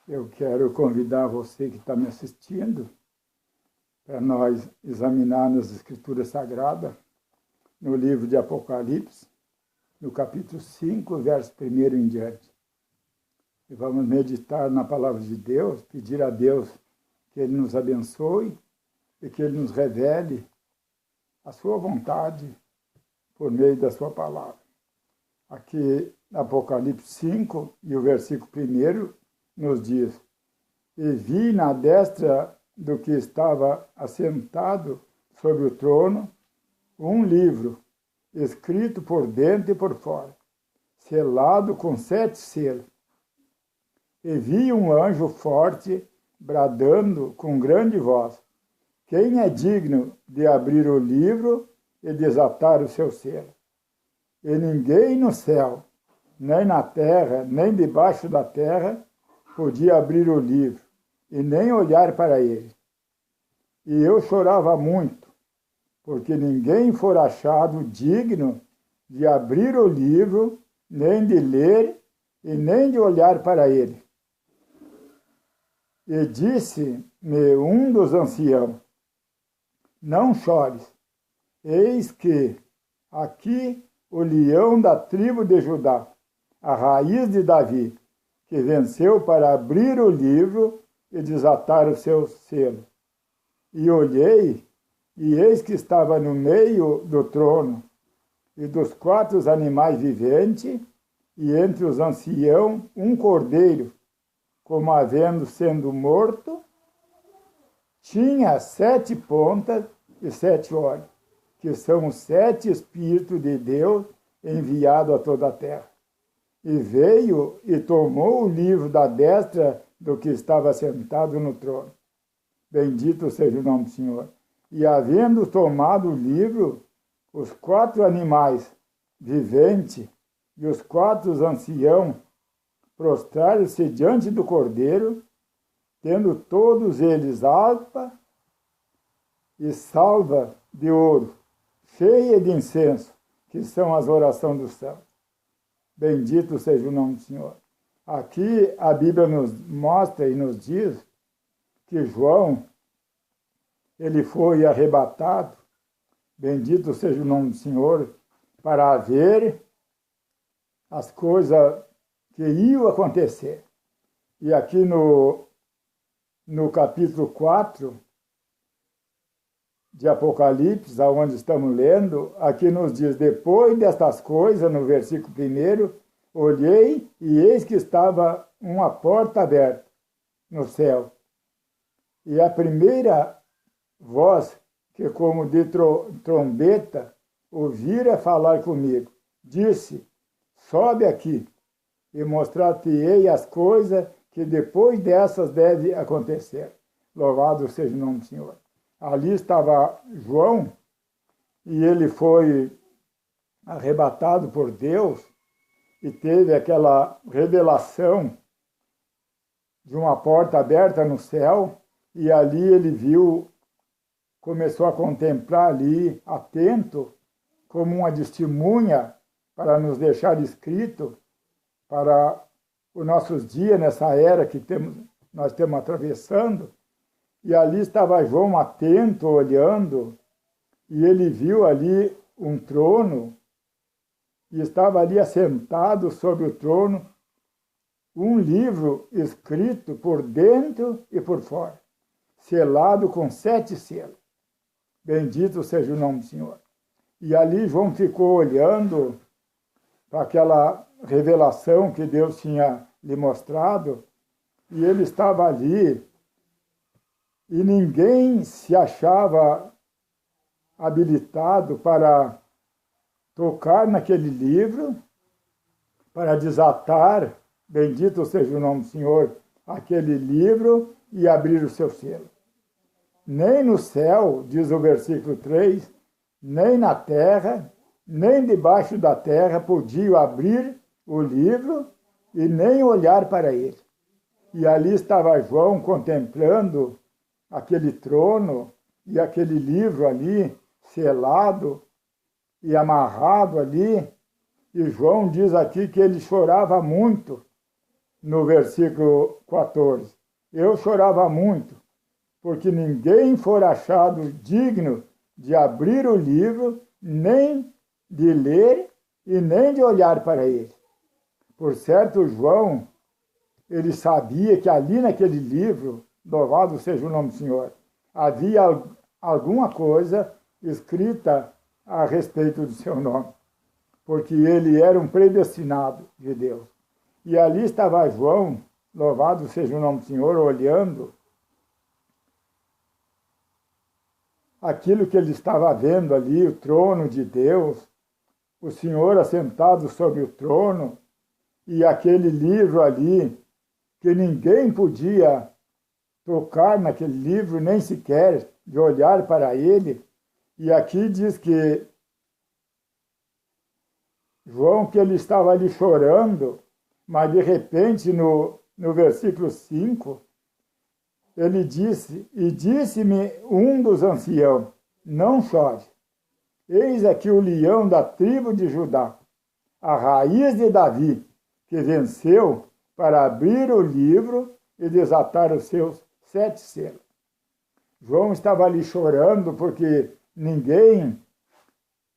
Eu quero convidar você que está me assistindo para nós examinarmos as Escrituras Sagradas no livro de Apocalipse, no capítulo 5, verso 1 em diante. E vamos meditar na palavra de Deus, pedir a Deus que Ele nos abençoe e que Ele nos revele a sua vontade por meio da sua palavra. Aqui, Apocalipse 5, e o versículo 1 nos diz: E vi na destra do que estava assentado sobre o trono um livro, escrito por dentro e por fora, selado com 7 selos. E vi um anjo forte bradando com grande voz: Quem é digno de abrir o livro e desatar o seu selo? E ninguém no céu, nem na terra, nem debaixo da terra, podia abrir o livro e nem olhar para ele. E eu chorava muito, porque ninguém for achado digno de abrir o livro, nem de ler e nem de olhar para ele. E disse-me um dos anciãos: Não chores, eis que aqui o leão da tribo de Judá, a raiz de Davi, que venceu para abrir o livro e desatar o seu selo. E olhei, e eis que estava no meio do trono e dos 4 animais viventes, e entre os anciãos um cordeiro, como havendo sendo morto, tinha 7 pontas e 7 olhos, que são os 7 Espíritos de Deus enviados a toda a terra. E veio e tomou o livro da destra do que estava sentado no trono. Bendito seja o nome do Senhor. E havendo tomado o livro, os 4 animais viventes e os 4 anciãos prostraram-se diante do Cordeiro, tendo todos eles harpa e salva de ouro, cheia de incenso, que são as orações dos santos. Bendito seja o nome do Senhor. Aqui a Bíblia nos mostra e nos diz que João, ele foi arrebatado, bendito seja o nome do Senhor, para ver as coisas que iam acontecer. E aqui no capítulo 4 de Apocalipse, onde estamos lendo, aqui nos diz: Depois destas coisas, no versículo 1, olhei e eis que estava uma porta aberta no céu. E a primeira voz, que como de trombeta, ouvira falar comigo, disse: Sobe aqui e mostrar-te-ei as coisas que depois dessas devem acontecer. Louvado seja o nome do Senhor. Ali estava João, e ele foi arrebatado por Deus e teve aquela revelação de uma porta aberta no céu, e ali ele viu, começou a contemplar ali, atento, como uma testemunha para nos deixar escrito para os nossos dias, nessa era que nós estamos atravessando. E ali estava João atento, olhando, e ele viu ali um trono, e estava ali assentado sobre o trono um livro escrito por dentro e por fora, selado com 7 selos. Bendito seja o nome do Senhor. E ali João ficou olhando para aquela revelação que Deus tinha lhe mostrado, e ele estava ali, e ninguém se achava habilitado para tocar naquele livro, para desatar, bendito seja o nome do Senhor, aquele livro e abrir o seu selo. Nem no céu, diz o versículo 3, nem na terra, nem debaixo da terra podiam abrir o livro e nem olhar para ele. E ali estava João contemplando aquele trono e aquele livro ali, selado e amarrado ali. E João diz aqui que ele chorava muito, no versículo 14. Eu chorava muito, porque ninguém for achado digno de abrir o livro, nem de ler e nem de olhar para ele. Por certo, João, ele sabia que ali naquele livro, louvado seja o nome do Senhor, havia alguma coisa escrita a respeito do seu nome, porque ele era um predestinado de Deus. E ali estava João, louvado seja o nome do Senhor, olhando aquilo que ele estava vendo ali, o trono de Deus, o Senhor assentado sobre o trono, e aquele livro ali, que ninguém podia tocar naquele livro, nem sequer de olhar para ele. E aqui diz que João, que ele estava ali chorando, mas de repente no versículo 5, ele disse, e disse-me um dos anciãos, não chore, eis aqui o leão da tribo de Judá, a raiz de Davi, que venceu para abrir o livro e desatar os seus 7 selos. João estava ali chorando porque ninguém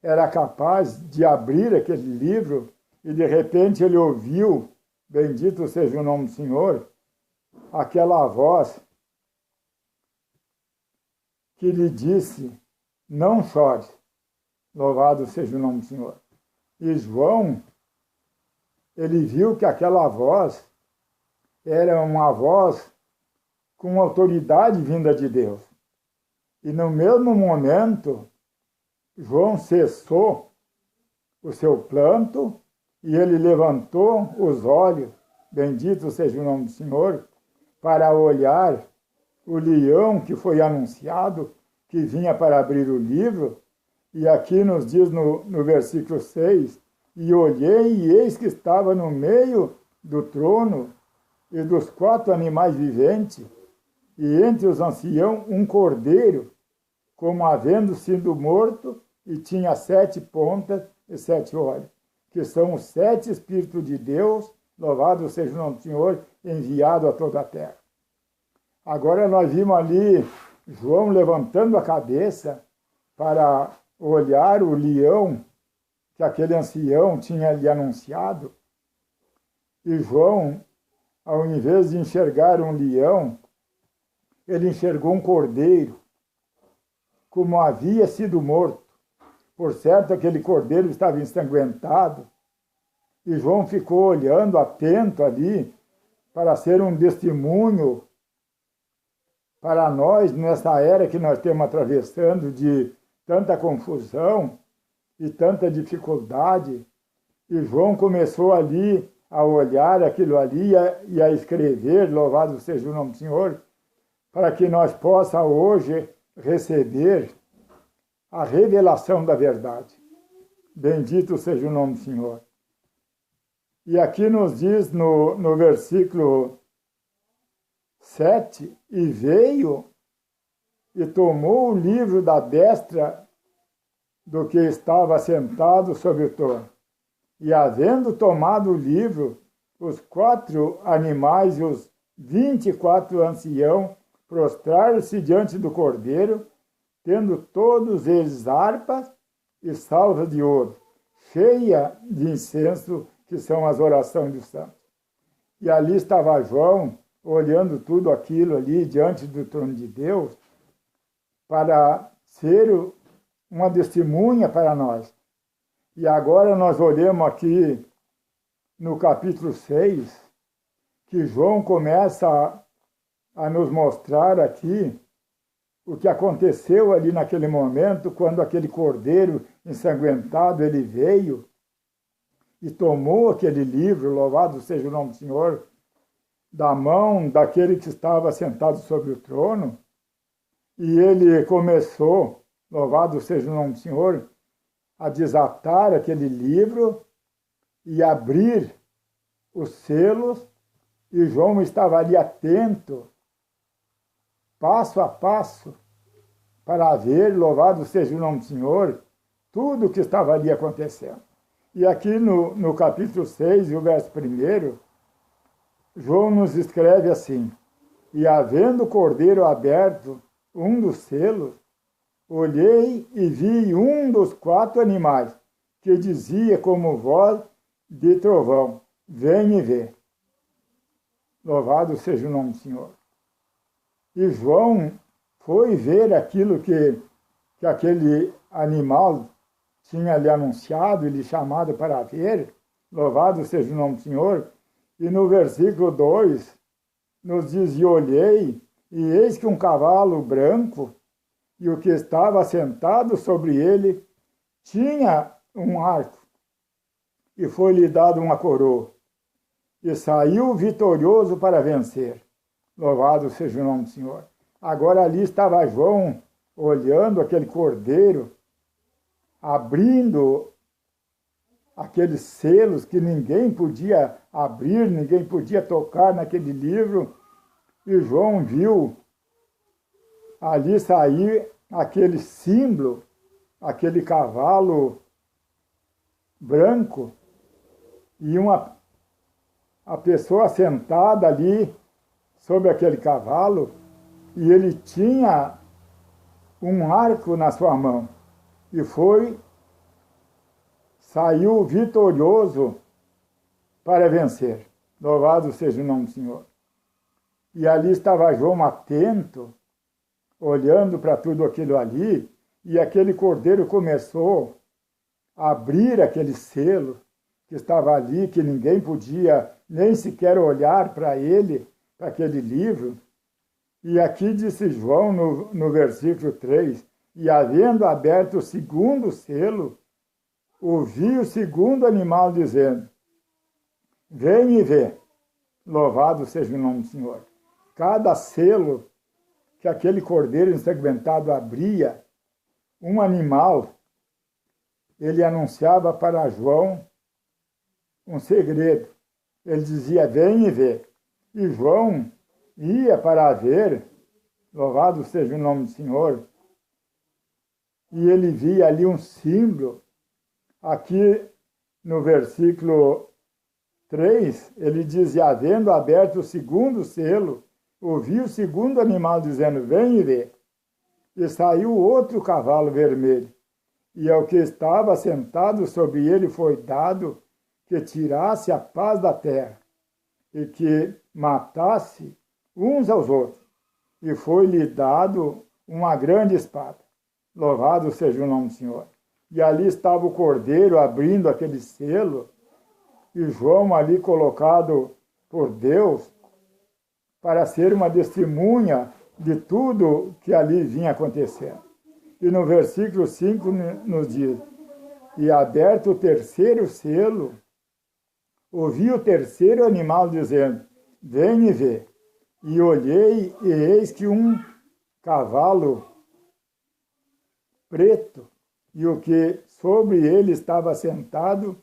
era capaz de abrir aquele livro e de repente ele ouviu, bendito seja o nome do Senhor, aquela voz que lhe disse, não chore, louvado seja o nome do Senhor. E João, ele viu que aquela voz era uma voz com autoridade vinda de Deus. E no mesmo momento, João cessou o seu planto e ele levantou os olhos, bendito seja o nome do Senhor, para olhar o leão que foi anunciado, que vinha para abrir o livro. E aqui nos diz no versículo 6, e olhei e eis que estava no meio do trono e dos 4 animais viventes, e entre os anciãos um cordeiro, como havendo sido morto, e tinha 7 pontas e 7 olhos, que são os 7 Espíritos de Deus, louvado seja o nome do Senhor, enviado a toda a terra. Agora nós vimos ali João levantando a cabeça para olhar o leão que aquele ancião tinha lhe anunciado. E João, ao invés de enxergar um leão, ele enxergou um cordeiro, como havia sido morto. Por certo, aquele cordeiro estava ensanguentado, e João ficou olhando, atento ali, para ser um testemunho para nós, nessa era que nós estamos atravessando de tanta confusão e tanta dificuldade. E João começou ali a olhar aquilo ali e a escrever, louvado seja o nome do Senhor, para que nós possa hoje receber a revelação da verdade. Bendito seja o nome do Senhor. E aqui nos diz no versículo 7, e veio e tomou o livro da destra do que estava sentado sobre o trono. E havendo tomado o livro, os 4 animais e os 24 anciãos prostraram-se diante do cordeiro, tendo todos eles harpas e salvas de ouro, cheia de incenso, que são as orações dos santos. E ali estava João, olhando tudo aquilo ali diante do trono de Deus, para ser uma testemunha para nós. E agora nós olhamos aqui no capítulo 6, que João começa a nos mostrar aqui o que aconteceu ali naquele momento, quando aquele cordeiro ensanguentado, ele veio e tomou aquele livro, louvado seja o nome do Senhor, da mão daquele que estava sentado sobre o trono, e ele começou, louvado seja o nome do Senhor, a desatar aquele livro e abrir os selos, e João estava ali atento, passo a passo, para ver, louvado seja o nome do Senhor, tudo o que estava ali acontecendo. E aqui no capítulo 6, o verso 1, João nos escreve assim: e havendo o cordeiro aberto um dos selos, olhei e vi um dos 4 animais, que dizia como voz de trovão: vem e vê. Louvado seja o nome do Senhor. E João foi ver aquilo que aquele animal tinha lhe anunciado e lhe chamado para ver. Louvado seja o nome do Senhor. E no versículo 2 nos diz: e olhei, e eis que um cavalo branco, e o que estava sentado sobre ele tinha um arco, e foi-lhe dado uma coroa, e saiu vitorioso para vencer. Louvado seja o nome do Senhor. Agora ali estava João, olhando aquele cordeiro, abrindo aqueles selos que ninguém podia abrir, ninguém podia tocar naquele livro, e João viu ali sair aquele símbolo, aquele cavalo branco, e a pessoa sentada ali sobre aquele cavalo, e ele tinha um arco na sua mão, e saiu vitorioso para vencer. Louvado seja o nome do Senhor. E ali estava João atento, olhando para tudo aquilo ali, e aquele cordeiro começou a abrir aquele selo que estava ali, que ninguém podia nem sequer olhar para ele, para aquele livro. E aqui disse João, no versículo 3, e havendo aberto o segundo selo, ouvi o segundo animal dizendo: vem e vê. Louvado seja o nome do Senhor. Cada selo que aquele cordeiro ensanguentado abria, um animal, ele anunciava para João um segredo. Ele dizia: vem e vê. E João ia para ver, louvado seja o nome do Senhor, e ele via ali um símbolo. Aqui no versículo 3, ele diz: e havendo aberto o segundo selo, ouvi o segundo animal dizendo: vem e vê. E saiu outro cavalo vermelho, e ao que estava sentado sobre ele foi dado que tirasse a paz da terra, e que matasse uns aos outros, e foi-lhe dado uma grande espada. Louvado seja o nome do Senhor. E ali estava o cordeiro abrindo aquele selo, e João ali colocado por Deus para ser uma testemunha de tudo que ali vinha acontecendo. E no versículo 5 nos diz: e aberto o terceiro selo, ouvi o terceiro animal dizendo: vem e vê. E olhei, e eis que um cavalo preto, e o que sobre ele estava sentado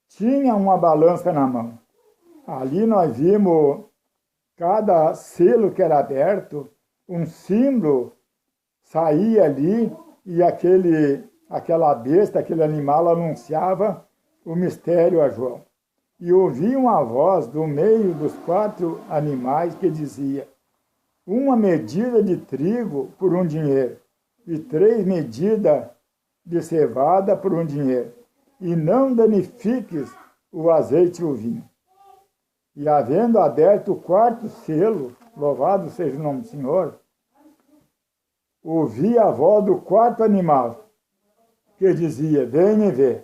tinha uma balança na mão. Ali nós vimos cada selo que era aberto, um símbolo saía ali, e aquela besta, aquele animal anunciava o mistério a João. E ouvi uma voz do meio dos 4 animais que dizia: uma medida de trigo por um dinheiro, e 3 medidas de cevada por um dinheiro, e não danifiques o azeite e o vinho. E havendo aberto o 4º selo, louvado seja o nome do Senhor, ouvi a voz do 4º animal, que dizia: vem e vê.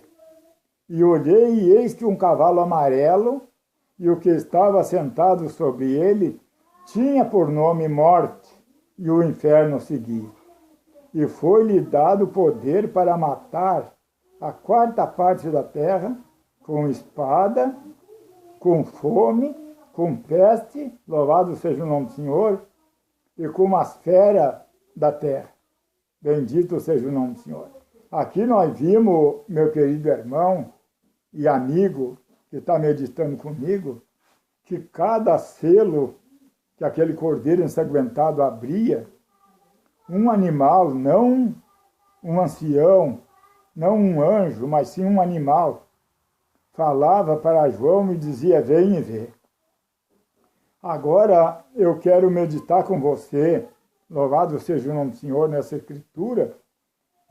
E olhei, e eis que um cavalo amarelo, e o que estava sentado sobre ele tinha por nome Morte, e o inferno seguia. E foi-lhe dado poder para matar a 4ª parte da terra, com espada, com fome, com peste, louvado seja o nome do Senhor, e com as feras da terra. Bendito seja o nome do Senhor. Aqui nós vimos, meu querido irmão e amigo que está meditando comigo, que cada selo que aquele cordeiro ensanguentado abria, um animal, não um ancião, não um anjo, mas sim um animal, falava para João e dizia: vem e vê. Agora eu quero meditar com você, louvado seja o nome do Senhor, nessa escritura,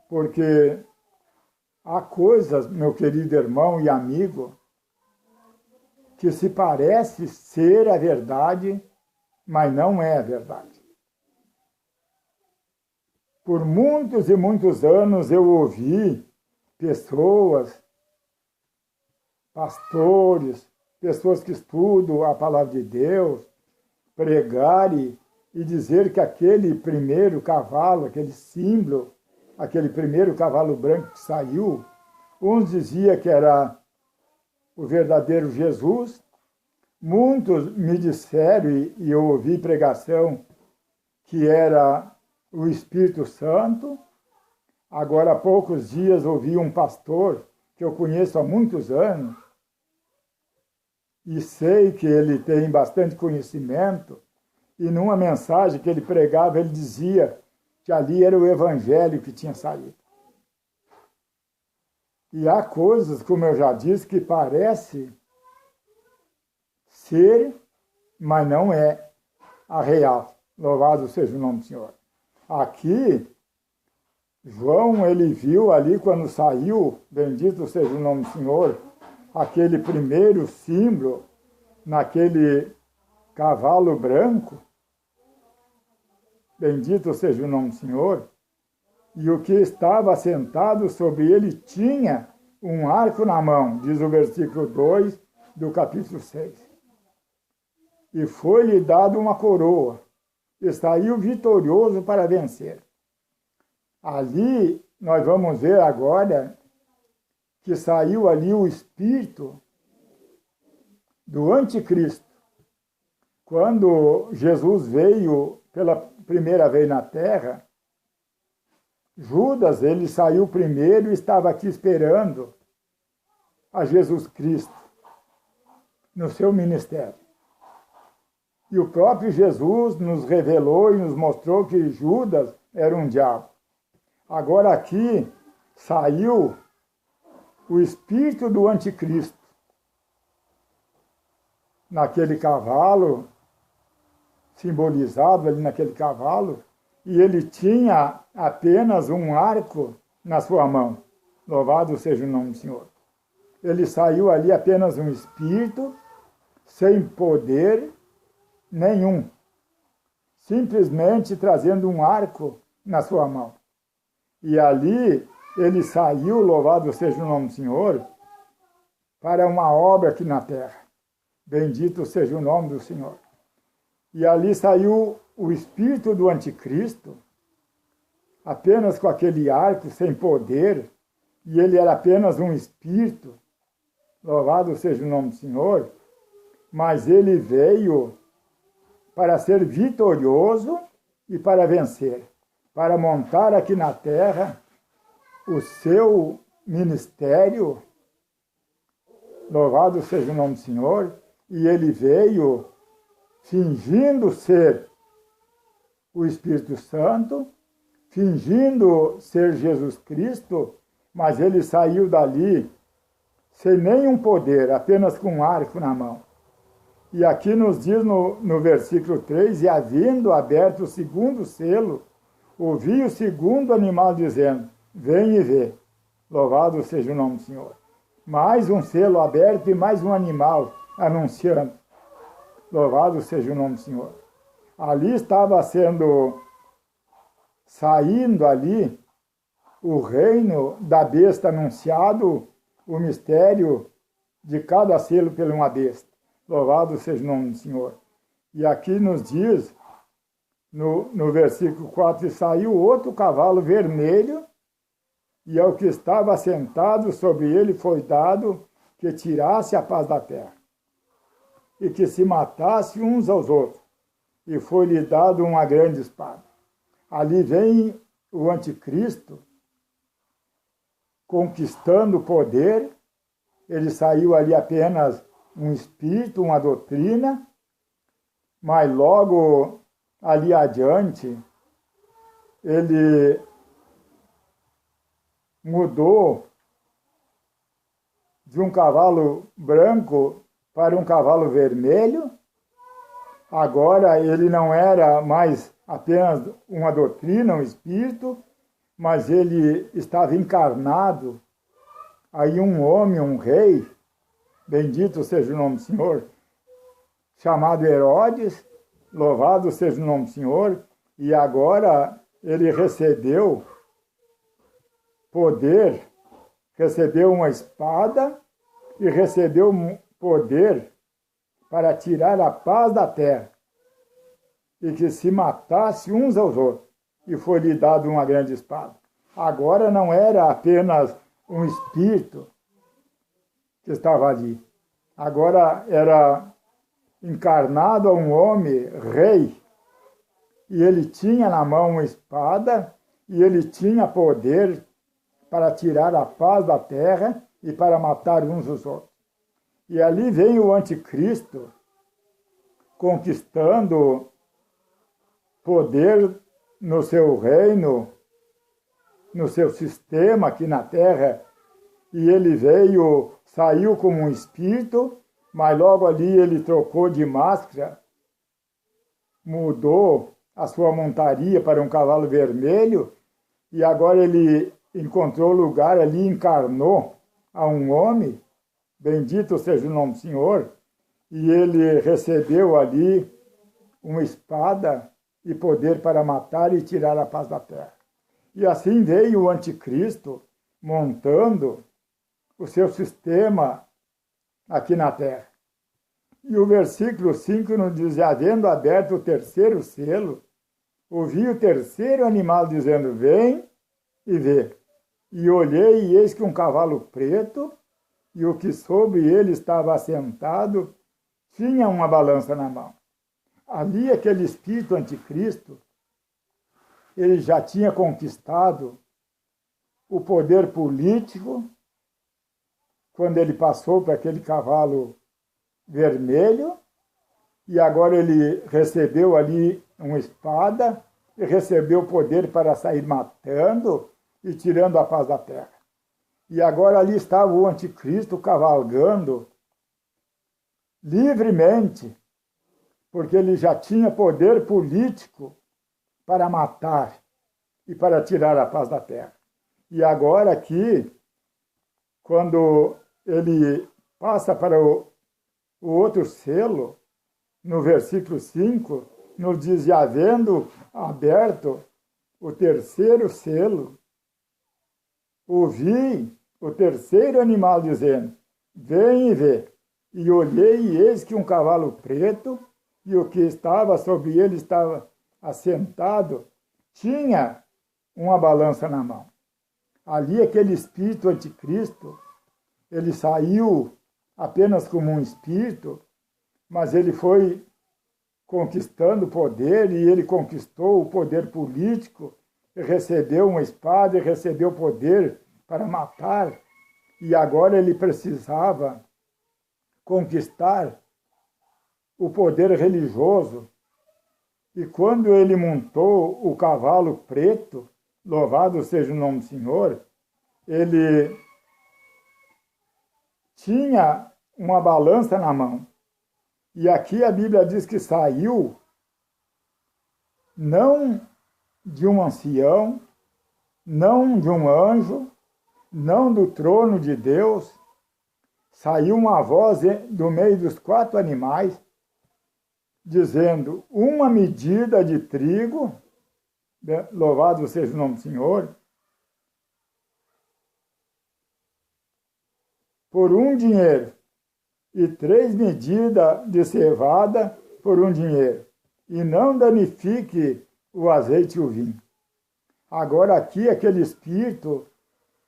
porque há coisas, meu querido irmão e amigo, que se parece ser a verdade, mas não é a verdade. Por muitos e muitos anos eu ouvi pessoas, pastores, pessoas que estudam a palavra de Deus, pregar e dizer que aquele primeiro cavalo, aquele símbolo, aquele primeiro cavalo branco que saiu, uns diziam que era o verdadeiro Jesus, muitos me disseram, e eu ouvi pregação, que era o Espírito Santo. Agora, há poucos dias, ouvi um pastor que eu conheço há muitos anos, e sei que ele tem bastante conhecimento, e numa mensagem que ele pregava, ele dizia que ali era o Evangelho que tinha saído. E há coisas, como eu já disse, que parece ser, mas não é a real. Louvado seja o nome do Senhor. Aqui, João, ele viu ali quando saiu, bendito seja o nome do Senhor, aquele primeiro símbolo, naquele cavalo branco, bendito seja o nome do Senhor, e o que estava sentado sobre ele tinha um arco na mão, diz o versículo 2 do capítulo 6. E foi-lhe dado uma coroa, e saiu vitorioso para vencer. Ali, nós vamos ver agora que saiu ali o espírito do anticristo. Quando Jesus veio pela primeira vez na terra, Judas, ele saiu primeiro e estava aqui esperando a Jesus Cristo no seu ministério. E o próprio Jesus nos revelou e nos mostrou que Judas era um diabo. Agora aqui saiu o espírito do anticristo naquele cavalo, simbolizado ali naquele cavalo, e ele tinha apenas um arco na sua mão. Louvado seja o nome do Senhor. Ele saiu ali apenas um espírito, sem poder nenhum, simplesmente trazendo um arco na sua mão. E ali ele saiu, louvado seja o nome do Senhor, para uma obra aqui na terra. Bendito seja o nome do Senhor. E ali saiu o espírito do anticristo, apenas com aquele arco, sem poder, e ele era apenas um espírito, louvado seja o nome do Senhor, mas ele veio para ser vitorioso e para vencer, para montar aqui na terra o seu ministério, louvado seja o nome do Senhor, e ele veio fingindo ser o Espírito Santo, fingindo ser Jesus Cristo, mas ele saiu dali sem nenhum poder, apenas com um arco na mão. E aqui nos diz no versículo 3, e havendo aberto o segundo selo, ouvi o segundo animal dizendo, vem e vê, louvado seja o nome do Senhor. Mais um selo aberto e mais um animal anunciando, louvado seja o nome do Senhor. Ali estava saindo ali o reino da besta anunciado, o mistério de cada selo por uma besta. Louvado seja o nome do Senhor. E aqui nos diz, no versículo 4, e saiu outro cavalo vermelho, e ao que estava sentado sobre ele foi dado que tirasse a paz da terra, e que se matasse uns aos outros, e foi-lhe dado uma grande espada. Ali vem o anticristo, conquistando o poder. Ele saiu ali apenas um espírito, uma doutrina, mas logo ali adiante, ele mudou de um cavalo branco para um cavalo vermelho, Agora ele não era mais apenas uma doutrina, um espírito, mas ele estava encarnado. Aí um homem, um rei, bendito seja o nome do Senhor, chamado Herodes, louvado seja o nome do Senhor, e agora ele recebeu poder, recebeu uma espada e recebeu poder para tirar a paz da terra e que se matasse uns aos outros. E foi-lhe dado uma grande espada. Agora não era apenas um espírito que estava ali. Agora era encarnado a um homem, rei, e ele tinha na mão uma espada e ele tinha poder para tirar a paz da terra e para matar uns aos outros. E ali vem o anticristo conquistando poder no seu reino, no seu sistema aqui na terra, e ele saiu como um espírito, mas logo ali ele trocou de máscara, mudou a sua montaria para um cavalo vermelho, e agora ele encontrou lugar ali, encarnou a um homem, bendito seja o nome do Senhor, e ele recebeu ali uma espada e poder para matar e tirar a paz da terra. E assim veio o anticristo montando o seu sistema aqui na terra. E o versículo 5 nos diz: havendo aberto o terceiro selo, ouvi o terceiro animal dizendo: vem e vê. E olhei, e eis que um cavalo preto, e o que sobre ele estava assentado, tinha uma balança na mão. Ali aquele espírito anticristo, ele já tinha conquistado o poder político, quando ele passou para aquele cavalo vermelho, e agora ele recebeu ali uma espada, e recebeu poder para sair matando e tirando a paz da terra. E agora ali estava o anticristo cavalgando livremente, porque ele já tinha poder político para matar e para tirar a paz da terra. E agora aqui, quando ele passa para o outro selo, no versículo 5, nos diz: e havendo aberto o terceiro selo, ouvi o terceiro animal dizendo: vem e vê. E olhei, e eis que um cavalo preto, e o que estava sobre ele estava assentado, tinha uma balança na mão. Ali aquele espírito anticristo, ele saiu apenas como um espírito, mas ele foi conquistando poder, e ele conquistou o poder político, e recebeu uma espada, e recebeu poder para matar, e agora ele precisava conquistar o poder religioso. E quando ele montou o cavalo preto, louvado seja o nome do Senhor, ele tinha uma balança na mão. E aqui a Bíblia diz que saiu não de um ancião, não de um anjo, não do trono de Deus, saiu uma voz do meio dos quatro animais, dizendo: uma medida de trigo, louvado seja o nome do Senhor, por um dinheiro, e 3 medidas de cevada por um dinheiro, e não danifique o azeite e o vinho. Agora aqui aquele espírito,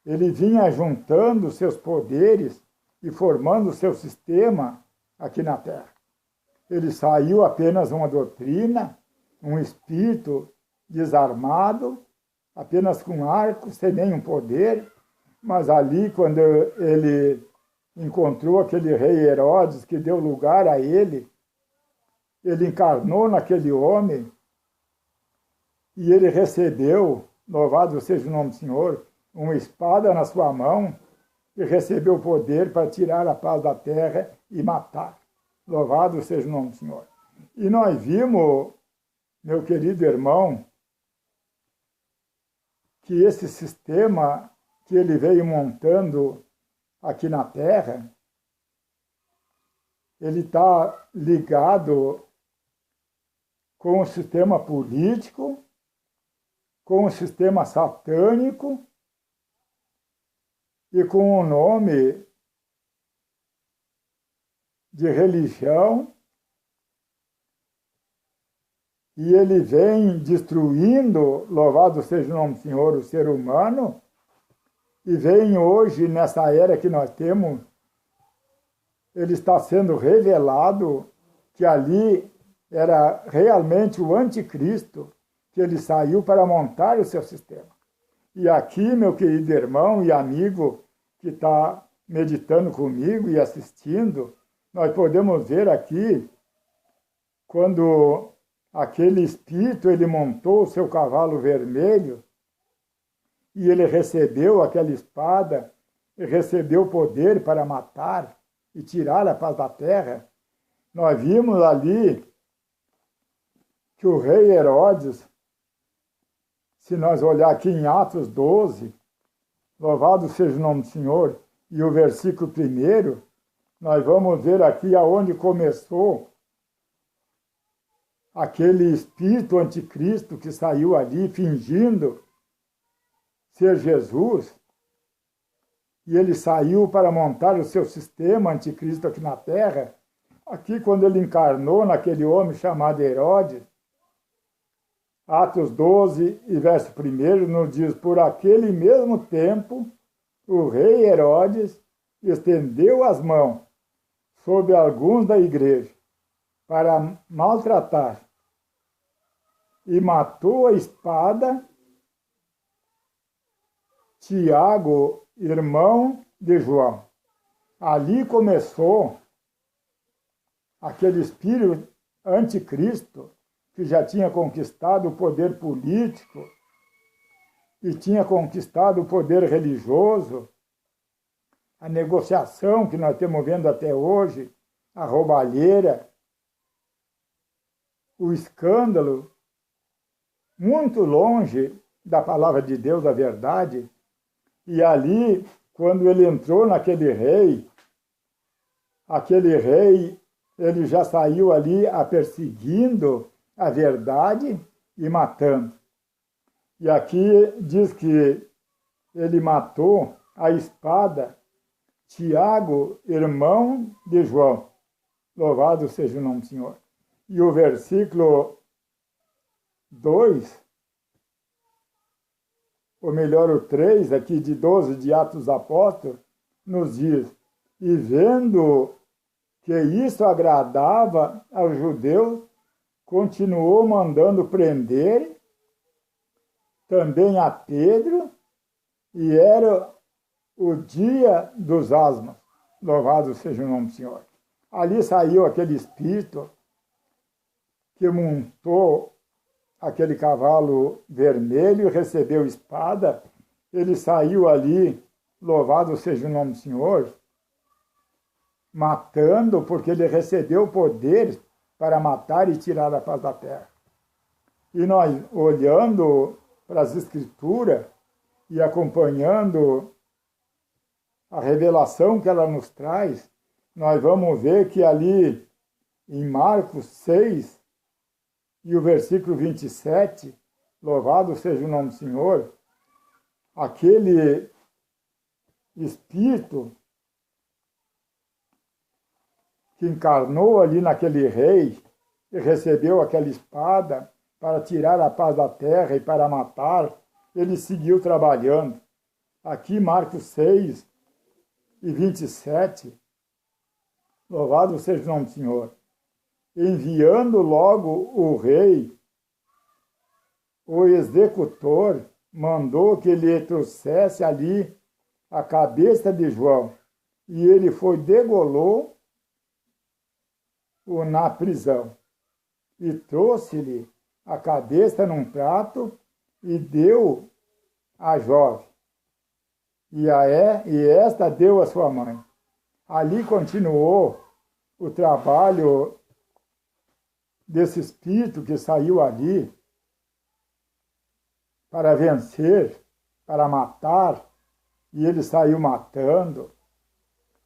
ele vinha juntando seus poderes e formando seu sistema aqui na terra. Ele saiu apenas uma doutrina, um espírito desarmado, apenas com arco, sem nenhum poder, mas ali quando ele encontrou aquele rei Herodes, que deu lugar a ele encarnou naquele homem, e ele recebeu, louvado seja o nome do Senhor, uma espada na sua mão, e recebeu poder para tirar a paz da terra e matar. Louvado seja o nome do Senhor. E nós vimos, meu querido irmão, que esse sistema que ele veio montando aqui na Terra, ele está ligado com o sistema político, com o sistema satânico e com o nome de religião, e ele vem destruindo, louvado seja o nome do Senhor, o ser humano, e vem hoje, nessa era que nós temos, ele está sendo revelado que ali era realmente o anticristo, que ele saiu para montar o seu sistema. E aqui, meu querido irmão e amigo que está meditando comigo e assistindo, nós podemos ver aqui, quando aquele espírito ele montou o seu cavalo vermelho, e ele recebeu aquela espada, e recebeu poder para matar e tirar a paz da terra. Nós vimos ali que o rei Herodes, se nós olhar aqui em Atos 12, louvado seja o nome do Senhor, e o versículo 1, nós vamos ver aqui aonde começou aquele espírito anticristo que saiu ali fingindo ser Jesus, e ele saiu para montar o seu sistema anticristo aqui na Terra. Aqui, quando ele encarnou naquele homem chamado Herodes, Atos 12 e verso 1 nos diz: por aquele mesmo tempo, o rei Herodes estendeu as mãos sobre alguns da igreja para maltratar, e matou a espada Tiago, irmão de João. Ali começou aquele espírito anticristo que já tinha conquistado o poder político e tinha conquistado o poder religioso, a negociação que nós estamos vendo até hoje, a roubalheira, o escândalo, muito longe da palavra de Deus, da verdade. E ali, quando ele entrou naquele rei, aquele rei, ele já saiu ali perseguindo a verdade e matando. E aqui diz que ele matou a espada Tiago, irmão de João. Louvado seja o nome do Senhor. E o versículo 2, ou melhor, o 3, aqui de 12 de Atos dos Apóstolos, nos diz: e vendo que isso agradava aos judeus, continuou mandando prender também a Pedro, e era o dia dos asmos. Louvado seja o nome do Senhor. Ali saiu aquele espírito que montou aquele cavalo vermelho, recebeu espada, ele saiu ali, louvado seja o nome do Senhor, matando, porque ele recebeu poder para matar e tirar a paz da terra. E nós, olhando para as Escrituras e acompanhando a revelação que ela nos traz, nós vamos ver que ali em Marcos 6, e o versículo 27, louvado seja o nome do Senhor, aquele espírito que encarnou ali naquele rei e recebeu aquela espada para tirar a paz da terra e para matar, ele seguiu trabalhando. Aqui, Marcos 6 e 27, louvado seja o nome do Senhor. Enviando logo o rei, o executor mandou que lhe trouxesse ali a cabeça de João, e ele foi degolou-o na prisão, e trouxe-lhe a cabeça num prato e deu à jovem, e esta deu à sua mãe. Ali continuou o trabalho desse espírito que saiu ali para vencer, para matar, e ele saiu matando.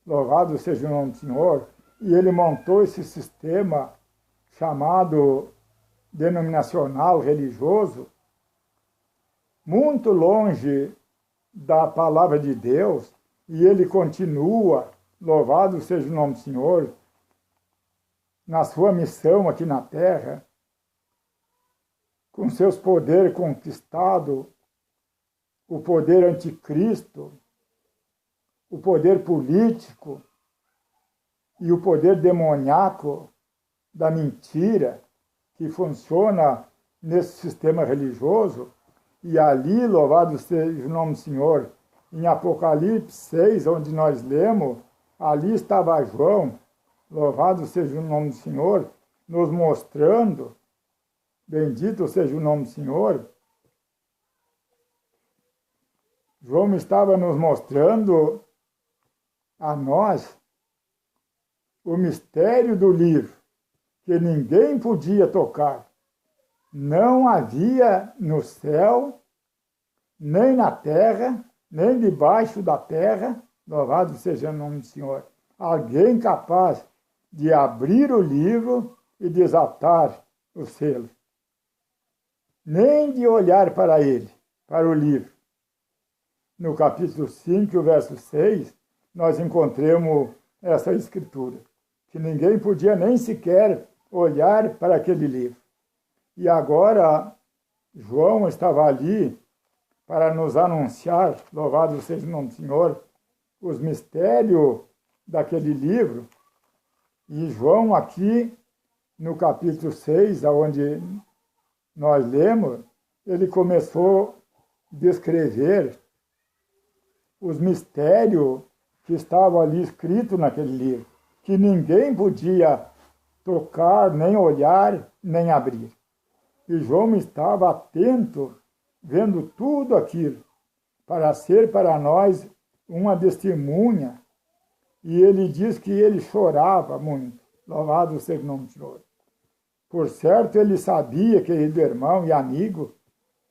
Louvado seja o nome do Senhor. E ele montou esse sistema chamado denominacional religioso, muito longe da palavra de Deus, e ele continua, louvado seja o nome do Senhor, na sua missão aqui na terra, com seus poderes conquistados, o poder anticristo, o poder político e o poder demoníaco da mentira que funciona nesse sistema religioso. E ali, louvado seja o nome do Senhor, em Apocalipse 6, onde nós lemos, ali estava João, louvado seja o nome do Senhor, nos mostrando, bendito seja o nome do Senhor. João estava nos mostrando a nós o mistério do livro, que ninguém podia tocar. Não havia no céu, nem na terra, nem debaixo da terra, louvado seja o nome do Senhor, alguém capaz de abrir o livro e desatar o selo. Nem de olhar para ele, para o livro. No capítulo 5, verso 6, nós encontramos essa escritura, que ninguém podia nem sequer olhar para aquele livro. E agora, João estava ali para nos anunciar, louvado seja o nome do Senhor, os mistérios daquele livro. E João aqui, no capítulo 6, onde nós lemos, ele começou a descrever os mistérios que estavam ali escritos naquele livro, que ninguém podia tocar, nem olhar, nem abrir. E João estava atento, vendo tudo aquilo, para ser para nós uma testemunha. E ele diz que ele chorava muito. Louvado seja o nome do Senhor. Por certo, ele sabia, querido irmão e amigo,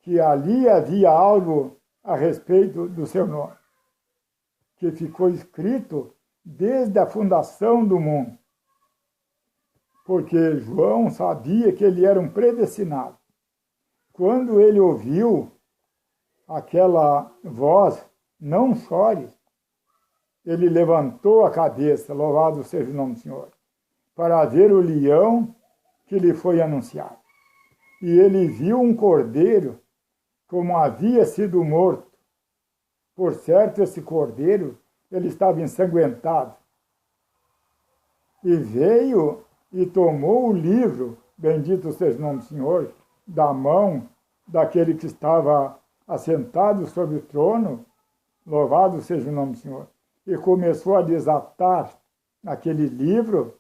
que ali havia algo a respeito do seu nome, que ficou escrito desde a fundação do mundo. Porque João sabia que ele era um predestinado. Quando ele ouviu aquela voz, não chore, ele levantou a cabeça, louvado seja o nome do Senhor, para ver o leão que lhe foi anunciado. E ele viu um cordeiro como havia sido morto. Por certo, esse cordeiro, ele estava ensanguentado. E veio e tomou o livro, bendito seja o nome do Senhor, da mão daquele que estava assentado sobre o trono, louvado seja o nome do Senhor, e começou a desatar aquele livro,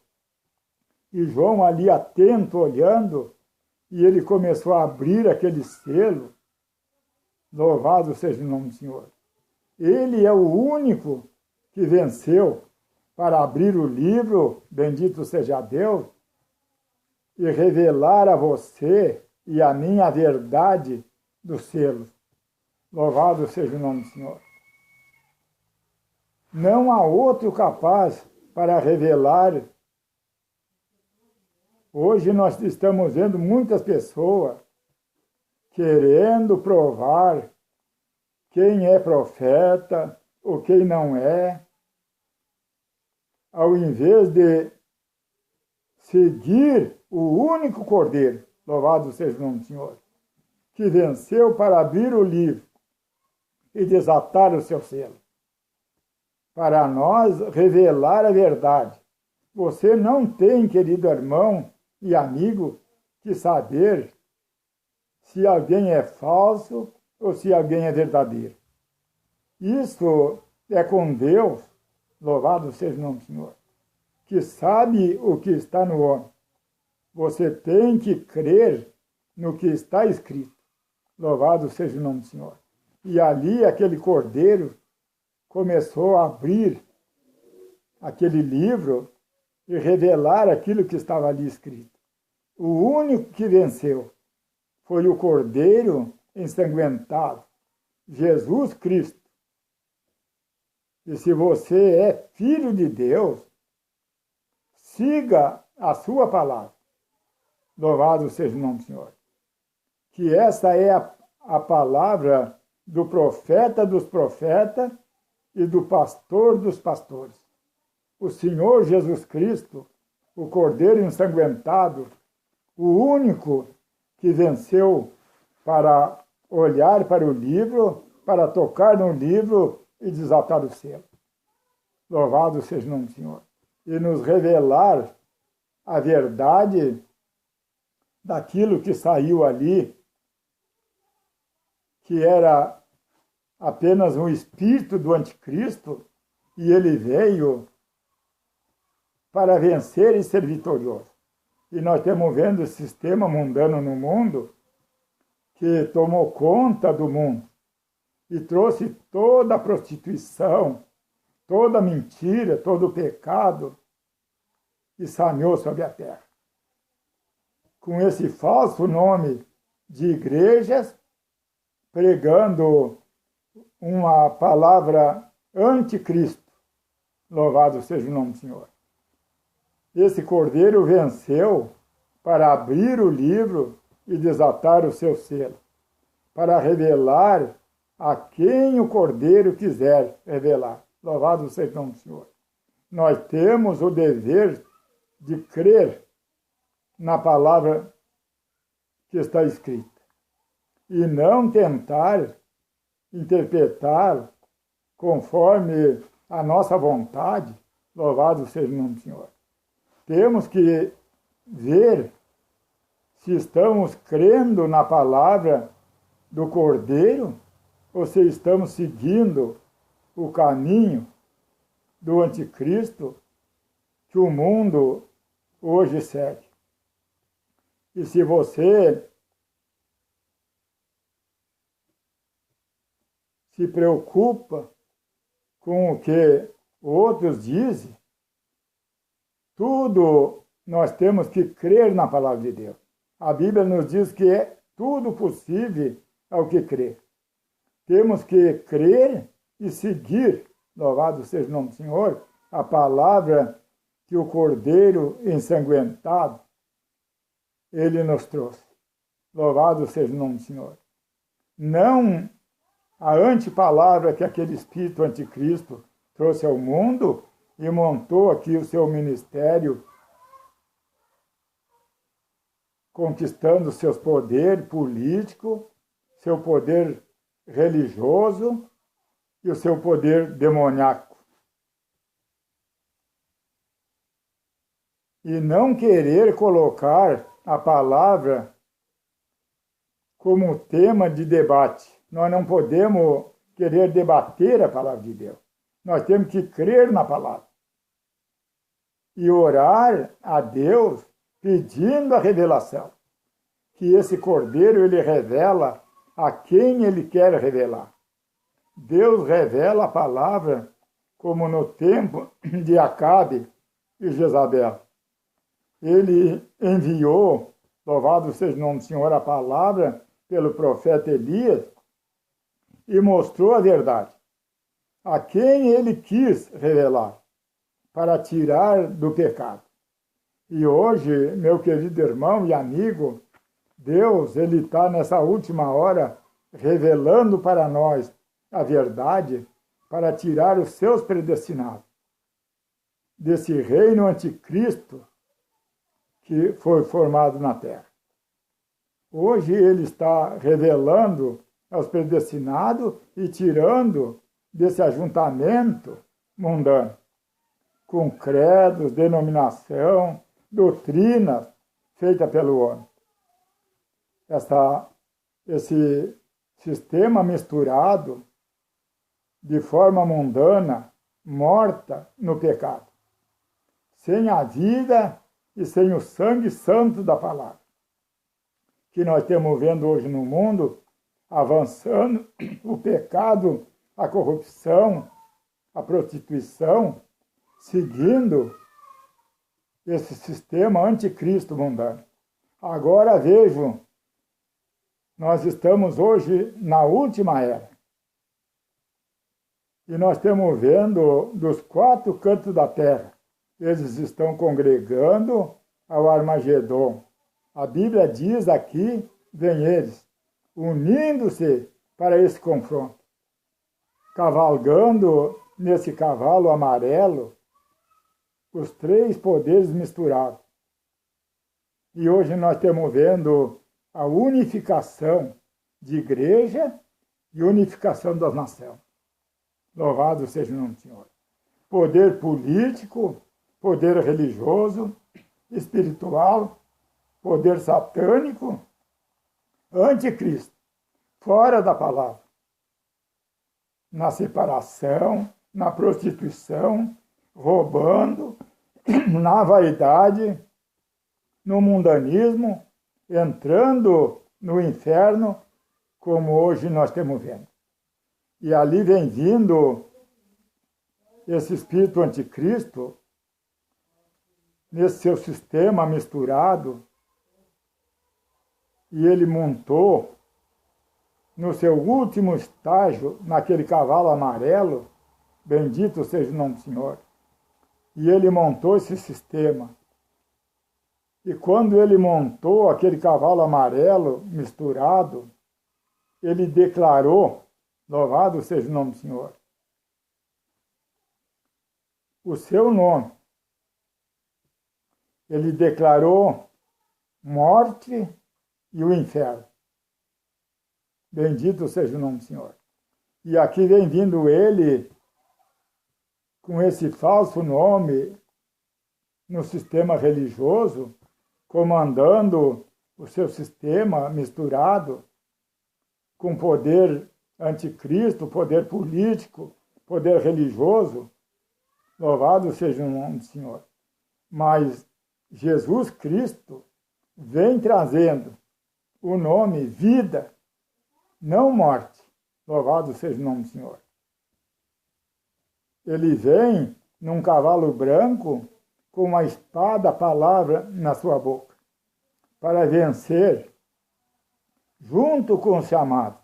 e João ali atento, olhando, e ele começou a abrir aquele selo, louvado seja o nome do Senhor. Ele é o único que venceu para abrir o livro, bendito seja Deus, e revelar a você e a mim a verdade dos selos. Louvado seja o nome do Senhor. Não há outro capaz para revelar. Hoje nós estamos vendo muitas pessoas querendo provar quem é profeta ou quem não é, ao invés de seguir o único Cordeiro, louvado seja o nome do Senhor, que venceu para abrir o livro e desatar o seu selo, para nós revelar a verdade. Você não tem, querido irmão e amigo, que saber se alguém é falso ou se alguém é verdadeiro. Isso é com Deus, louvado seja o nome do Senhor, que sabe o que está no homem. Você tem que crer no que está escrito. Louvado seja o nome do Senhor. E ali aquele cordeiro começou a abrir aquele livro e revelar aquilo que estava ali escrito. O único que venceu foi o Cordeiro ensanguentado, Jesus Cristo. E se você é filho de Deus, siga a sua palavra. Louvado seja o nome do Senhor. Que essa é a palavra do profeta dos profetas e do pastor dos pastores. O Senhor Jesus Cristo, o Cordeiro ensanguentado, o único que venceu para olhar para o livro, para tocar no livro e desatar o selo. Louvado seja o nome do Senhor. E nos revelar a verdade daquilo que saiu ali, que era apenas um espírito do anticristo, e ele veio para vencer e ser vitorioso. E nós estamos vendo esse sistema mundano no mundo, que tomou conta do mundo e trouxe toda a prostituição, toda a mentira, todo o pecado e saneou sobre a terra. Com esse falso nome de igrejas, pregando uma palavra anticristo. Louvado seja o nome do Senhor. Esse Cordeiro venceu para abrir o livro e desatar o seu selo, para revelar a quem o Cordeiro quiser revelar. Louvado seja o nome do Senhor. Nós temos o dever de crer na palavra que está escrita e não tentar interpretar conforme a nossa vontade. Louvado seja o nome do Senhor. Temos que ver se estamos crendo na palavra do Cordeiro ou se estamos seguindo o caminho do anticristo que o mundo hoje segue. E se você se preocupa com o que outros dizem, tudo nós temos que crer na palavra de Deus. A Bíblia nos diz que é tudo possível ao que crer. Temos que crer e seguir, louvado seja o nome do Senhor, a palavra que o Cordeiro ensanguentado, ele nos trouxe. Louvado seja o nome do Senhor. Não a antipalavra que aquele espírito anticristo trouxe ao mundo e montou aqui o seu ministério, conquistando seus poderes político, seu poder religioso e o seu poder demoníaco. E não querer colocar a palavra como tema de debate. Nós não podemos querer debater a palavra de Deus. Nós temos que crer na palavra. E orar a Deus pedindo a revelação. Que esse Cordeiro, ele revela a quem ele quer revelar. Deus revela a palavra como no tempo de Acabe e Jezabel. Ele enviou, louvado seja o nome do Senhor, a palavra pelo profeta Elias e mostrou a verdade. A quem ele quis revelar para tirar do pecado. E hoje, meu querido irmão e amigo, Deus, ele está nessa última hora revelando para nós a verdade para tirar os seus predestinados desse reino anticristo que foi formado na terra. Hoje ele está revelando aos predestinados e tirando desse ajuntamento mundano, com credos, denominação, doutrinas feitas pelo homem. Esse sistema misturado de forma mundana, morta no pecado, sem a vida e sem o sangue santo da palavra, que nós estamos vendo hoje no mundo, avançando o pecado, a corrupção, a prostituição, seguindo esse sistema anticristo mundano. Agora vejo, nós estamos hoje na última era. E nós estamos vendo dos 4 cantos da terra. Eles estão congregando ao Armagedon. A Bíblia diz aqui, vem eles, unindo-se para esse confronto. Cavalgando nesse cavalo amarelo, os 3 poderes misturados. E hoje nós estamos vendo a unificação de igreja e unificação das nações. Louvado seja o nome do Senhor. Poder político, poder religioso, espiritual, poder satânico, anticristo, fora da palavra. Na separação, na prostituição, roubando, na vaidade, no mundanismo, entrando no inferno, como hoje nós estamos vendo. E ali vem vindo esse espírito anticristo, nesse seu sistema misturado, e ele montou no seu último estágio, naquele cavalo amarelo, bendito seja o nome do Senhor, e ele montou esse sistema. E quando ele montou aquele cavalo amarelo misturado, ele declarou, louvado seja o nome do Senhor, o seu nome. Ele declarou morte e o inferno. Bendito seja o nome do Senhor. E aqui vem vindo ele com esse falso nome no sistema religioso, comandando o seu sistema misturado com poder anticristo, poder político, poder religioso. Louvado seja o nome do Senhor. Mas Jesus Cristo vem trazendo o nome vida, não morte. Louvado seja o nome do Senhor. Ele vem num cavalo branco com uma espada, a palavra, na sua boca, para vencer, junto com os chamados,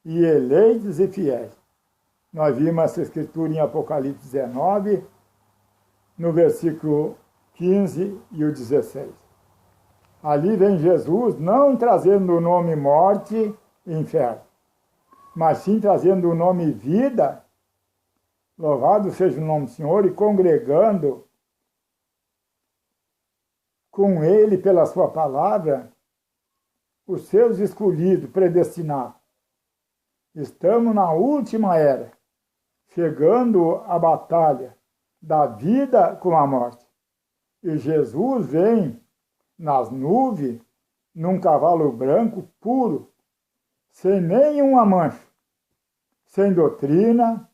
e eleitos e fiéis. Nós vimos essa escritura em Apocalipse 19, no versículo 15 e o 16. Ali vem Jesus não trazendo o nome morte e inferno, mas sim trazendo o nome vida, louvado seja o nome do Senhor, e congregando com ele, pela sua palavra, os seus escolhidos, predestinados. Estamos na última era, chegando à batalha da vida com a morte. E Jesus vem nas nuvens, num cavalo branco puro, sem nenhuma mancha, sem doutrina,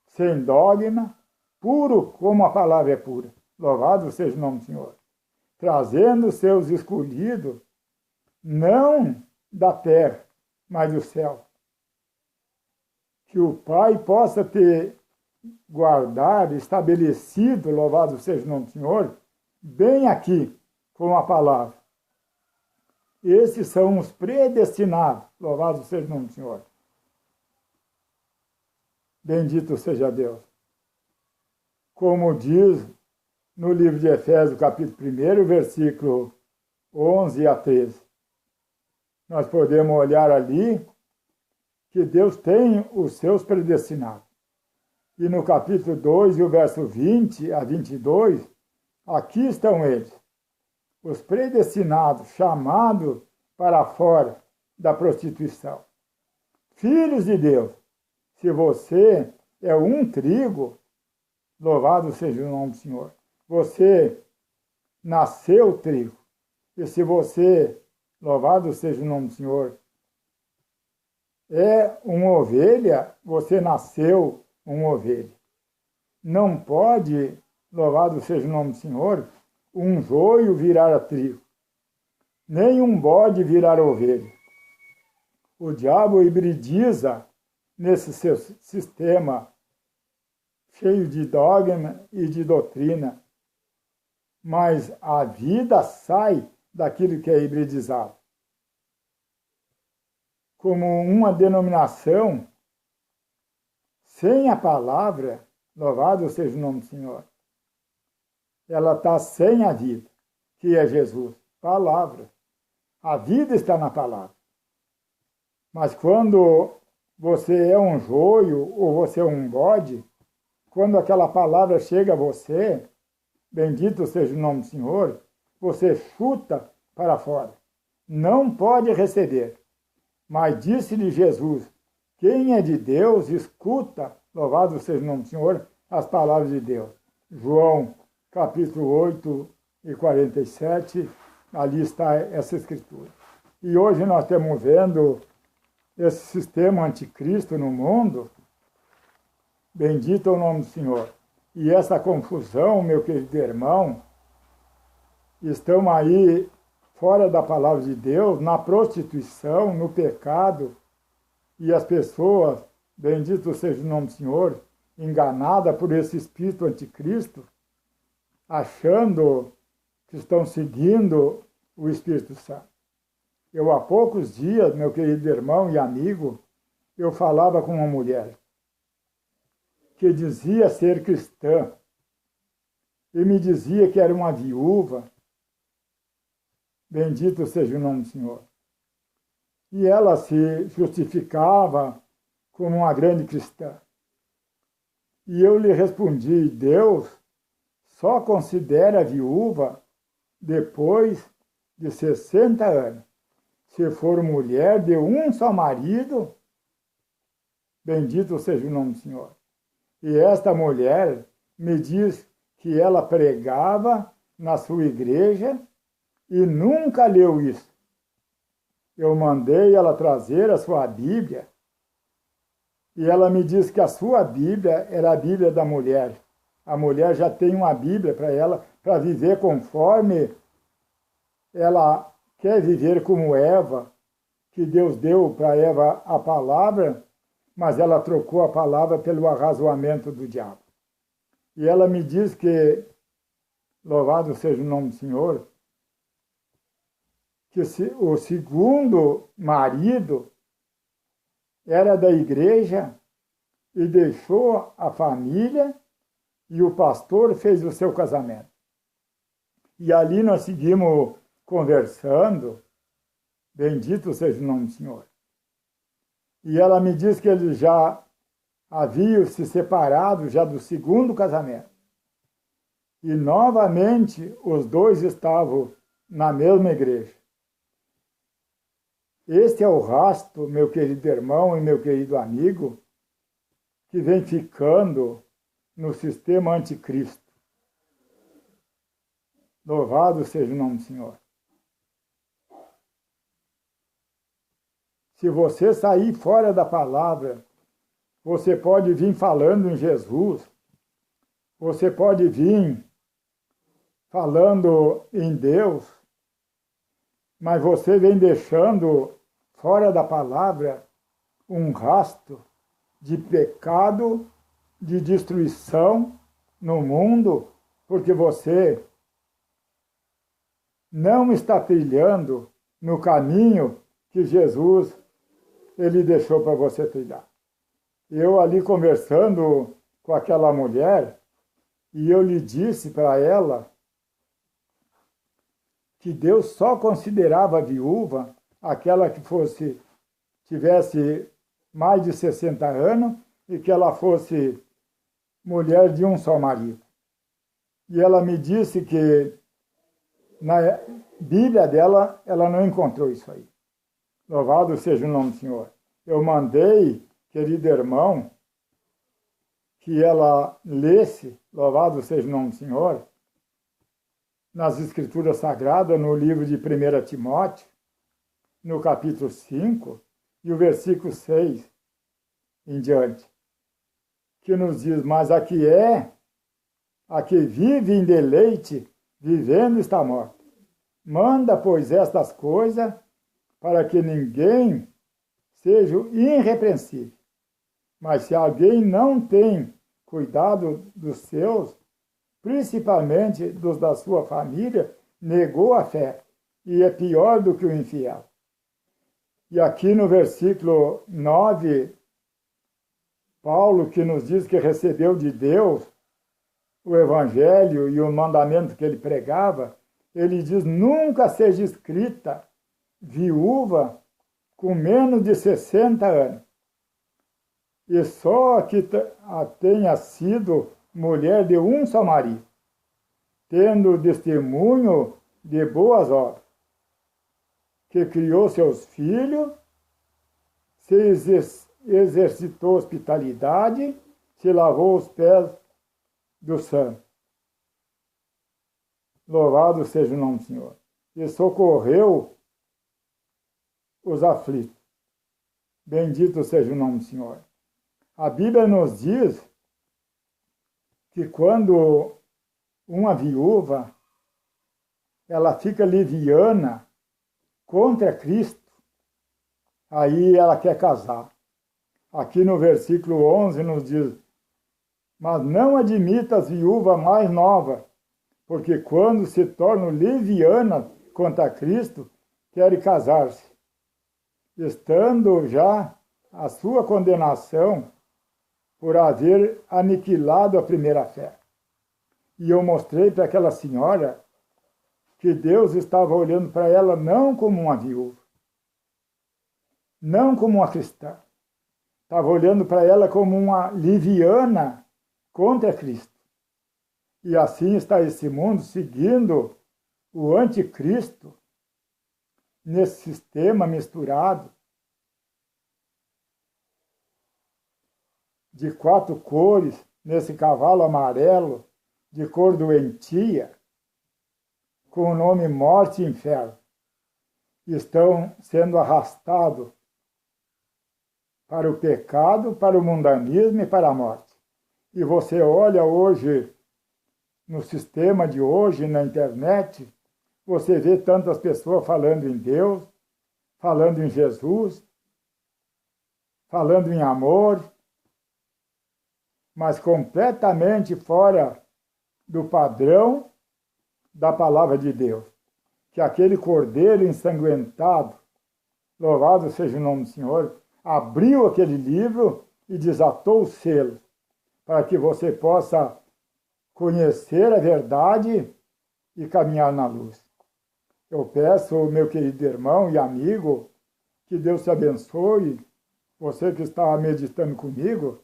sem dogma, puro como a palavra é pura. Louvado seja o nome do Senhor. Trazendo seus escolhidos, não da terra, mas do céu. Que o Pai possa ter guardado, estabelecido, louvado seja o nome do Senhor, bem aqui, com a palavra. Esses são os predestinados, louvado seja o nome do Senhor. Bendito seja Deus. Como diz no livro de Efésios, capítulo 1, versículo 11 a 13. Nós podemos olhar ali que Deus tem os seus predestinados. E no capítulo 2, e o verso 20 a 22, aqui estão eles, os predestinados, chamados para fora da prostituição. Filhos de Deus, se você é um trigo, louvado seja o nome do Senhor. Você nasceu trigo. E se você, louvado seja o nome do Senhor, é uma ovelha, você nasceu uma ovelha. Não pode, louvado seja o nome do Senhor, um joio virar a trigo, nem um bode virar ovelha. O diabo hibridiza nesse seu sistema cheio de dogma e de doutrina, mas a vida sai daquilo que é hibridizado, como uma denominação sem a palavra, louvado seja o nome do Senhor. Ela está sem a vida, que é Jesus, palavra. A vida está na palavra. Mas quando você é um joio ou você é um bode, quando aquela palavra chega a você, bendito seja o nome do Senhor, você chuta para fora. Não pode receber. Mas disse-lhe Jesus, quem é de Deus, escuta, louvado seja o nome do Senhor, as palavras de Deus. João, capítulo 8 e 47, ali está essa escritura. E hoje nós estamos vendo esse sistema anticristo no mundo, bendito é o nome do Senhor. E essa confusão, meu querido irmão, estão aí fora da palavra de Deus, na prostituição, no pecado, e as pessoas, bendito seja o nome do Senhor, enganadas por esse espírito anticristo, achando que estão seguindo o Espírito Santo. Eu, há poucos dias, meu querido irmão e amigo, eu falava com uma mulher que dizia ser cristã e me dizia que era uma viúva. Bendito seja o nome do Senhor. E ela se justificava como uma grande cristã. E eu lhe respondi, Deus só considera a viúva depois de 60 anos. Se for mulher de um só marido, bendito seja o nome do Senhor. E esta mulher me diz que ela pregava na sua igreja e nunca leu isso. Eu mandei ela trazer a sua Bíblia e ela me disse que a sua Bíblia era a Bíblia da mulher. A mulher já tem uma Bíblia para ela, para viver conforme ela quer viver como Eva, que Deus deu para Eva a palavra, mas ela trocou a palavra pelo arrazoamento do diabo. E ela me diz que, louvado seja o nome do Senhor, que o segundo marido era da igreja e deixou a família e o pastor fez o seu casamento. E ali nós seguimos conversando, bendito seja o nome do Senhor. E ela me disse que eles já haviam se separado já do segundo casamento. E novamente os dois estavam na mesma igreja. Este é o rastro, meu querido irmão e meu querido amigo, que vem ficando no sistema anticristo. Louvado seja o nome do Senhor. Se você sair fora da palavra, você pode vir falando em Jesus, você pode vir falando em Deus, mas você vem deixando fora da palavra um rastro de pecado, de destruição no mundo, porque você não está trilhando no caminho que Jesus ele deixou para você trilhar. Eu ali conversando com aquela mulher, e eu lhe disse para ela que Deus só considerava a viúva aquela que tivesse mais de 60 anos e que ela fosse mulher de um só marido. E ela me disse que na Bíblia dela, ela não encontrou isso aí. Louvado seja o nome do Senhor. Eu mandei, querido irmão, que ela lesse, louvado seja o nome do Senhor, nas Escrituras Sagradas, no livro de 1 Timóteo, no capítulo 5, e o versículo 6 em diante, que nos diz, mas a que vive em deleite, vivendo está morta. Manda, pois, estas coisas, para que ninguém seja irrepreensível. Mas se alguém não tem cuidado dos seus, principalmente dos da sua família, negou a fé e é pior do que o infiel. E aqui no versículo 9, Paulo, que nos diz que recebeu de Deus o evangelho e o mandamento que ele pregava, ele diz: nunca seja escrita viúva com menos de 60 anos, e só que tenha sido mulher de um só marido, tendo testemunho de boas obras, que criou seus filhos, se exercitou hospitalidade, se lavou os pés do santo. Louvado seja o nome do Senhor. E socorreu os aflitos. Bendito seja o nome do Senhor. A Bíblia nos diz que quando uma viúva ela fica leviana contra Cristo, aí ela quer casar. Aqui no versículo 11 nos diz: mas não admita as viúvas mais novas, porque quando se tornam levianas contra Cristo, querem casar-se, estando já a sua condenação por haver aniquilado a primeira fé. E eu mostrei para aquela senhora que Deus estava olhando para ela não como uma viúva, não como uma cristã. Estava olhando para ela como uma leviana contra Cristo. E assim está esse mundo seguindo o anticristo nesse sistema misturado de 4 cores, nesse cavalo amarelo de cor doentia, com o nome morte e inferno. Estão sendo arrastados para o pecado, para o mundanismo e para a morte. E você olha hoje, no sistema de hoje, na internet, você vê tantas pessoas falando em Deus, falando em Jesus, falando em amor, mas completamente fora do padrão da palavra de Deus. Que aquele cordeiro ensanguentado, louvado seja o nome do Senhor, abriu aquele livro e desatou os selos, para que você possa conhecer a verdade e caminhar na luz. Eu peço, meu querido irmão e amigo, que Deus te abençoe, você que está meditando comigo,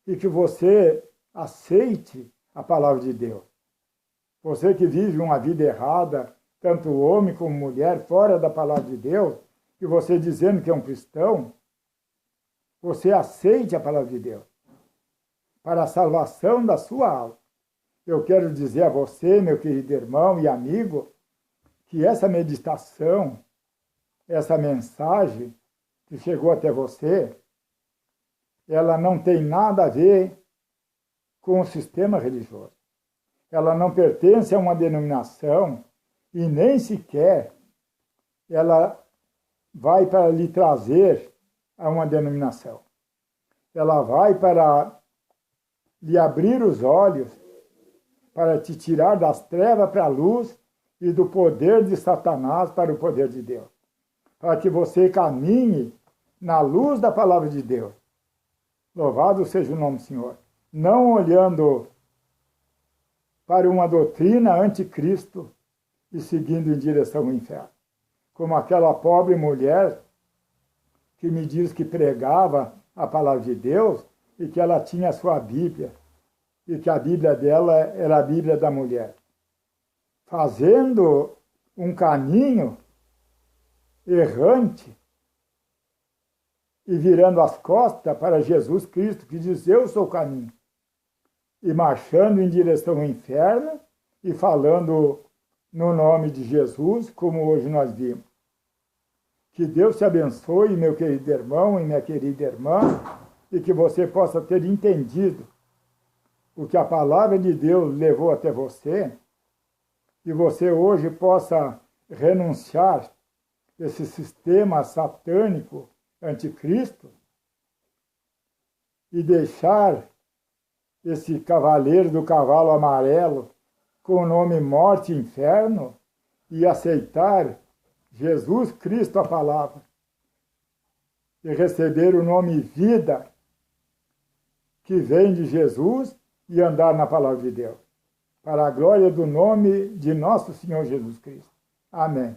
e que você aceite a palavra de Deus. Você que vive uma vida errada, tanto homem como mulher, fora da palavra de Deus, e você dizendo que é um cristão, você aceite a palavra de Deus para a salvação da sua alma. Eu quero dizer a você, meu querido irmão e amigo, que essa meditação, essa mensagem que chegou até você, ela não tem nada a ver com o sistema religioso. Ela não pertence a uma denominação e nem sequer ela vai para lhe trazer a uma denominação. Ela vai para lhe abrir os olhos, para te tirar das trevas para a luz e do poder de Satanás para o poder de Deus. Para que você caminhe na luz da palavra de Deus. Louvado seja o nome do Senhor. Não olhando para uma doutrina anticristo e seguindo em direção ao inferno. Como aquela pobre mulher que me diz que pregava a palavra de Deus e que ela tinha a sua Bíblia, e que a Bíblia dela era a Bíblia da mulher. Fazendo um caminho errante e virando as costas para Jesus Cristo, que diz: eu sou o caminho. E marchando em direção ao inferno e falando no nome de Jesus, como hoje nós vimos. Que Deus te abençoe, meu querido irmão e minha querida irmã, e que você possa ter entendido o que a palavra de Deus levou até você, e você hoje possa renunciar esse sistema satânico anticristo e deixar esse cavaleiro do cavalo amarelo com o nome morte e inferno e aceitar Jesus Cristo, a palavra, e receber o nome vida, que vem de Jesus, e andar na palavra de Deus, para a glória do nome de nosso Senhor Jesus Cristo. Amém.